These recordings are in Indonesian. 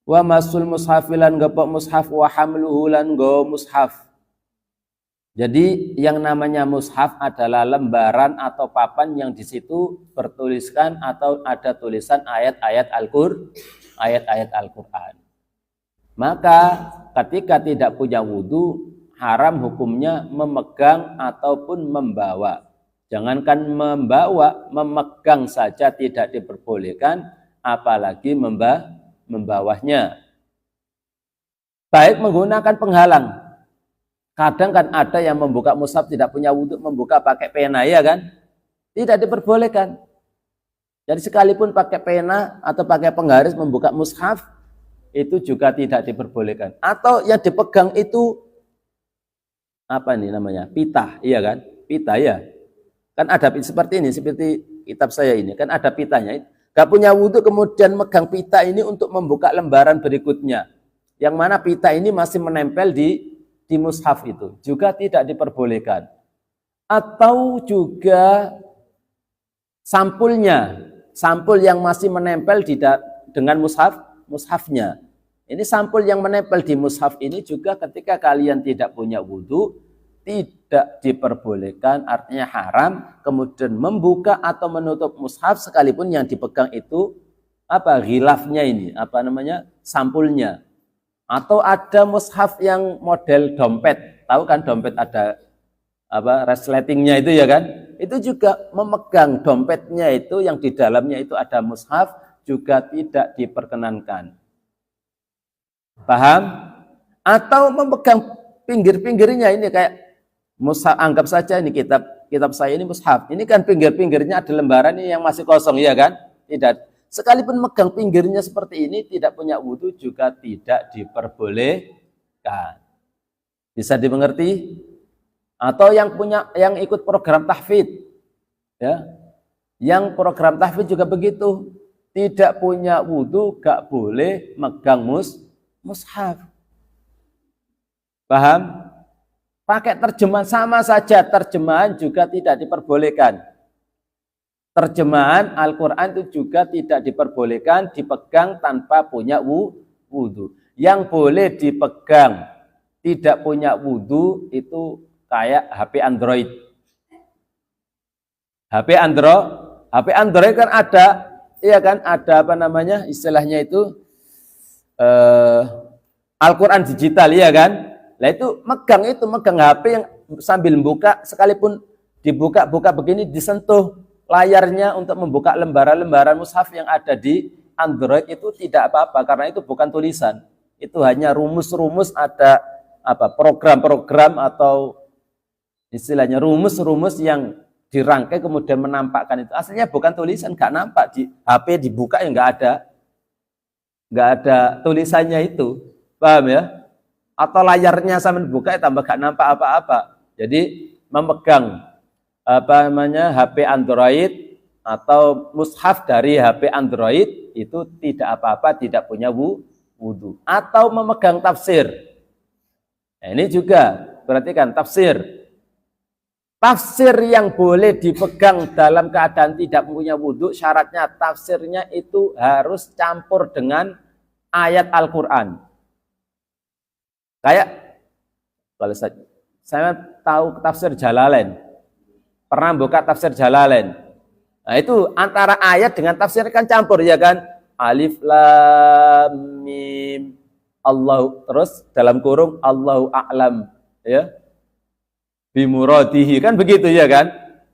Wa masul mushafilan gepok mushaf wa hamluhu lan go mushaf. Jadi yang namanya mushaf adalah lembaran atau papan yang di situ bertuliskan atau ada tulisan ayat-ayat Al-Qur'an. Maka ketika tidak punya wudu, haram hukumnya memegang ataupun membawa. Jangankan membawa, memegang saja tidak diperbolehkan, apalagi membawanya. Baik menggunakan penghalang. Kadang kan ada yang membuka mushaf tidak punya wudu, membuka pakai pena, ya kan? Tidak diperbolehkan. Jadi sekalipun pakai pena atau pakai penggaris membuka mushaf, itu juga tidak diperbolehkan. Atau yang dipegang itu apa nih namanya? Pita, iya kan? Pita ya. Kan ada seperti ini, seperti kitab saya ini, kan ada pitanya. Gak punya wudu kemudian megang pita ini untuk membuka lembaran berikutnya. Yang mana pita ini masih menempel di mushaf itu. Juga tidak diperbolehkan. Atau juga sampulnya. Sampul yang masih menempel dengan mushafnya. Ini sampul yang menempel di mushaf ini juga ketika kalian tidak punya wudu, tidak diperbolehkan, artinya haram, kemudian membuka atau menutup mushaf sekalipun yang dipegang itu ghilafnya ini, sampulnya. Atau ada mushaf yang model dompet, tahu kan dompet ada resletingnya itu ya kan? Itu juga memegang dompetnya itu yang di dalamnya itu ada mushaf juga tidak diperkenankan. Paham? Atau memegang pinggir-pinggirnya ini kayak mushaf, anggap saja ini kitab saya ini mushaf. Ini kan pinggir-pinggirnya ada lembaran ini yang masih kosong, ya kan? Tidak. Sekalipun megang pinggirnya seperti ini, tidak punya wudu juga tidak diperbolehkan. Bisa dimengerti? Atau yang ikut program tahfidz, ya, yang program tahfidz juga begitu. Tidak punya wudu, gak boleh megang mushaf. Paham? Pakai terjemahan sama saja, terjemahan juga tidak diperbolehkan. Terjemahan Al-Quran itu juga tidak diperbolehkan dipegang tanpa punya wudu. Yang boleh dipegang tidak punya wudu itu kayak HP Android. HP Android kan ada, iya kan, ada istilahnya itu Al-Quran digital, iya kan? Lah itu megang HP yang sambil buka, sekalipun dibuka-buka begini disentuh layarnya untuk membuka lembaran-lembaran mushaf yang ada di Android itu tidak apa-apa karena itu bukan tulisan. Itu hanya rumus-rumus, ada program-program atau istilahnya rumus-rumus yang dirangkai kemudian menampakkan itu. Aslinya bukan tulisan, nggak nampak di HP dibuka ya nggak ada tulisannya itu. Paham ya? Atau layarnya sampai dibuka ya tambah nggak nampak apa-apa. Jadi memegang HP Android atau mushaf dari HP Android itu tidak apa-apa, tidak punya wudu. Atau memegang tafsir. Nah, ini juga perhatikan tafsir. Tafsir yang boleh dipegang dalam keadaan tidak punya wudu, syaratnya tafsirnya itu harus campur dengan ayat Al-Quran. Kayak kalau saya tahu tafsir Jalalain. Pernah buka tafsir Jalalain. Nah itu antara ayat dengan tafsir kan campur ya kan. Alif lam mim Allah, terus dalam kurung Allahu a'lam ya. Bimuradihi kan begitu ya kan.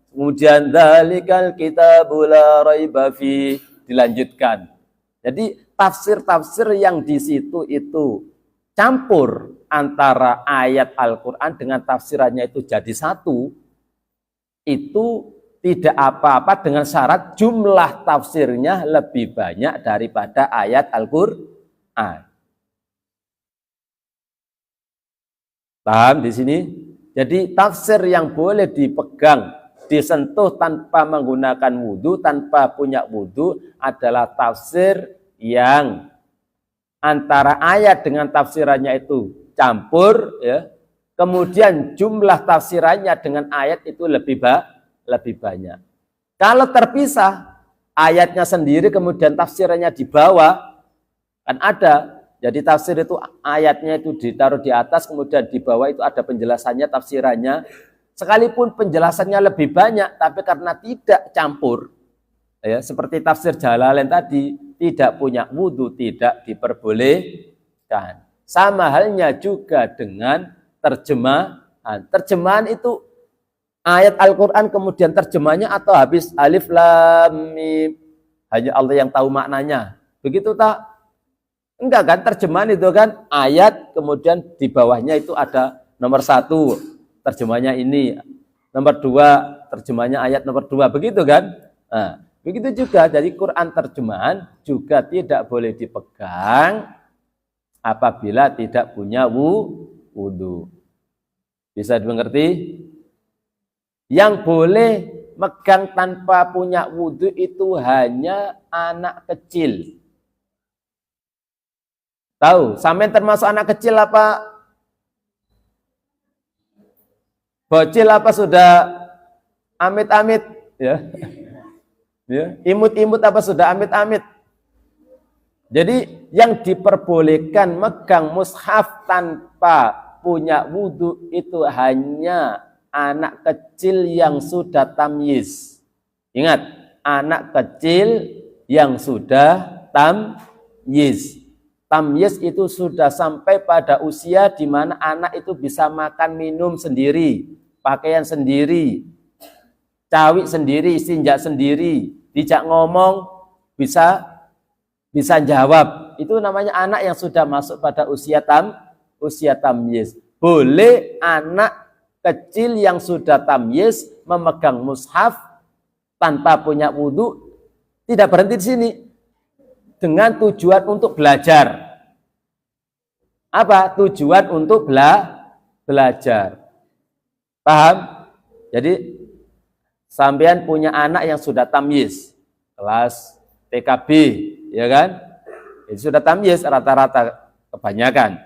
Kemudian dzalikal kitabul la raiba fi dilanjutkan. Jadi tafsir-tafsir yang di situ itu campur antara ayat Al-Qur'an dengan tafsirannya itu jadi satu. Itu tidak apa-apa dengan syarat jumlah tafsirnya lebih banyak daripada ayat Al-Qur'an. Paham di sini? Jadi tafsir yang boleh dipegang, disentuh tanpa menggunakan wudu, tanpa punya wudu adalah tafsir yang antara ayat dengan tafsirannya itu campur ya. Kemudian jumlah tafsirannya dengan ayat itu lebih banyak. Kalau terpisah, ayatnya sendiri kemudian tafsirannya di bawah, kan ada Jadi tafsir itu ayatnya itu ditaruh di atas, kemudian di bawah itu ada penjelasannya, tafsirannya. Sekalipun penjelasannya lebih banyak, tapi karena tidak campur, ya, seperti tafsir Jalalain tadi, tidak punya wudu tidak diperbolehkan. Sama halnya juga dengan terjemahan. Terjemahan itu ayat Al-Quran kemudian terjemahnya atau habis alif lam mim, hanya Allah yang tahu maknanya. Begitu tak? Enggak kan, terjemahan itu kan ayat kemudian di bawahnya itu ada nomor 1 terjemahnya ini, nomor 2 terjemahnya ayat nomor 2, begitu kan? Nah, begitu juga dari Quran terjemahan juga tidak boleh dipegang apabila tidak punya wudu. Bisa dimengerti? Yang boleh megang tanpa punya wudu itu hanya anak kecil. Tahu, sampean termasuk anak kecil apa? Bocil apa sudah amit-amit? Ya. Ya, imut-imut apa sudah amit-amit? Jadi yang diperbolehkan megang mushaf tanpa punya wudu itu hanya anak kecil yang sudah tamyiz. Ingat, anak kecil yang sudah tamyiz. Tamyiz itu sudah sampai pada usia di mana anak itu bisa makan minum sendiri, pakaian sendiri, cawik sendiri, sinjak sendiri, dijak ngomong bisa jawab. Itu namanya anak yang sudah masuk pada usia tamyiz. Boleh anak kecil yang sudah tamyiz memegang mushaf tanpa punya wudu, tidak berhenti di sini. Dengan tujuan untuk belajar. Apa? Tujuan untuk belajar. Paham? Jadi sampean punya anak yang sudah tamyiz, kelas TKB, ya kan? Itu sudah tamyiz rata-rata kebanyakan.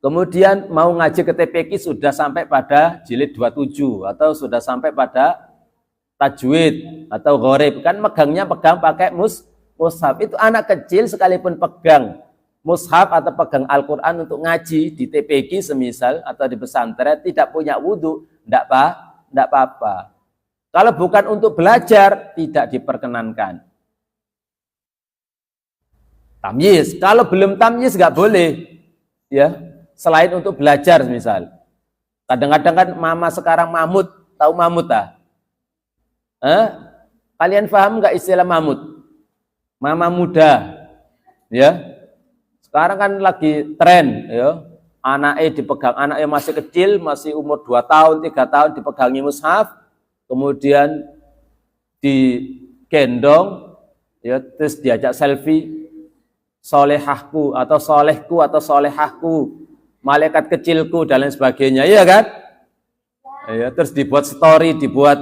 Kemudian mau ngaji ke TPQ sudah sampai pada jilid 27 atau sudah sampai pada tajwid atau gharib, kan pegang pakai mushaf. Itu anak kecil sekalipun pegang mushaf atau pegang Al-Quran untuk ngaji di TPQ semisal atau di pesantren tidak punya wudu, tidak apa-apa. Kalau bukan untuk belajar tidak diperkenankan. Tamyiz, kalau belum tamyiz nggak boleh, ya. Selain untuk belajar misal. Kadang-kadang kan mama sekarang mamut, tahu mamut ah? Kalian paham nggak istilah mamut? Mama muda, ya. Sekarang kan lagi tren, ya. Anaknya dipegang, anaknya masih kecil, masih umur 2 tahun, 3 tahun dipegangi mushaf, kemudian digendong, ya, terus diajak selfie, solehahku atau solehku atau solehahku, malaikat kecilku dan lain sebagainya, iya kan? Ya, terus dibuat story, dibuat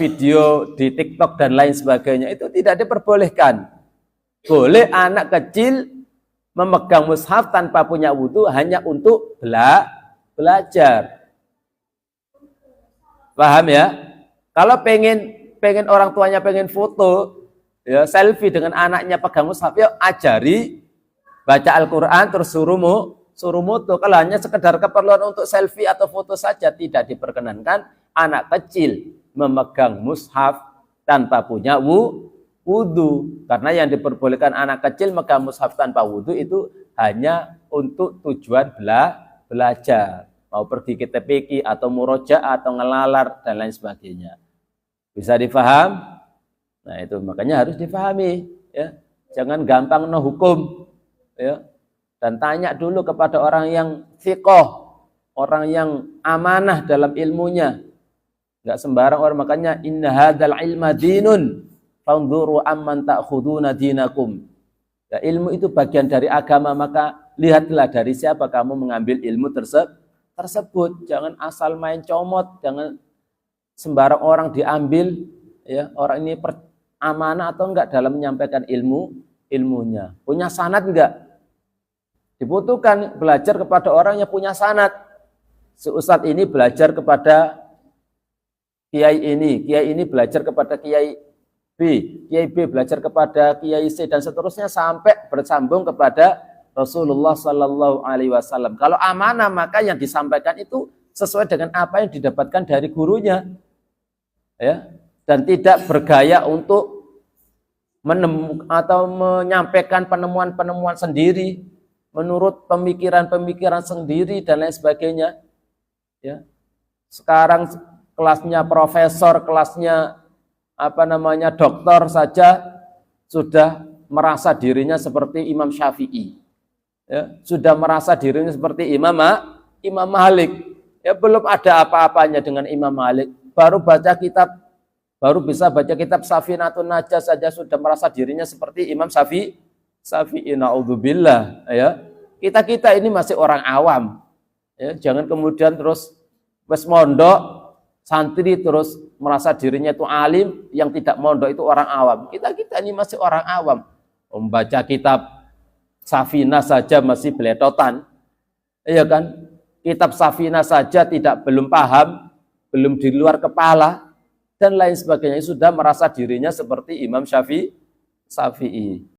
video di TikTok dan lain sebagainya, itu tidak diperbolehkan. Boleh anak kecil memegang mushaf tanpa punya wudu hanya untuk belajar. Paham ya? Kalau pengen orang tuanya pengen foto, ya, selfie dengan anaknya pegang mushaf, ya ajari baca Al-Quran terus suruh moto. Kalau hanya sekedar keperluan untuk selfie atau foto saja tidak diperkenankan anak kecil memegang mushaf tanpa punya wudu. Karena yang diperbolehkan anak kecil memegang mushaf tanpa wudu itu hanya untuk tujuan belajar. Mau pergi ke TPQ atau murojaah atau ngelalar dan lain sebagainya. Bisa difaham? Nah itu makanya harus difahami. Ya. Jangan gampang hukum. Ya. Dan tanya dulu kepada orang yang thiqah, orang yang amanah dalam ilmunya. Enggak sembarang orang, makanya inna hadzal ilma dinun fanzuru amman ta'khuduna dinakum. Ya, ilmu itu bagian dari agama, maka lihatlah dari siapa kamu mengambil ilmu tersebut. Jangan asal main comot, jangan sembarang orang diambil, ya. Orang ini amanah atau enggak dalam menyampaikan ilmunya. Punya sanad enggak? Dibutuhkan belajar kepada orang yang punya sanad. Si ustadz ini belajar kepada kiai ini belajar kepada kiai Kiai B belajar kepada Kiai C dan seterusnya sampai bersambung kepada Rasulullah Sallallahu Alaihi Wasallam. Kalau amanah maka yang disampaikan itu sesuai dengan apa yang didapatkan dari gurunya, ya, dan tidak bergaya untuk atau menyampaikan penemuan-penemuan sendiri menurut pemikiran-pemikiran sendiri dan lain sebagainya. Ya, sekarang kelasnya profesor, kelasnya doktor saja sudah merasa dirinya seperti Imam Syafi'i, ya, sudah merasa dirinya seperti Imam Malik. Ya, belum ada apa-apanya dengan Imam Malik. Baru bisa baca kitab Safinatun Najah saja sudah merasa dirinya seperti Imam Syafi'i. Na'udzubillah, ya. Kita ini masih orang awam. Ya, jangan kemudian terus wes mondok santri terus merasa dirinya itu alim, yang tidak mondok itu orang awam. Kita ini masih orang awam. Membaca kitab Safinah saja masih beletotan. Iya kan? Kitab Safinah saja belum paham, belum di luar kepala dan lain sebagainya, sudah merasa dirinya seperti Imam Syafi'i.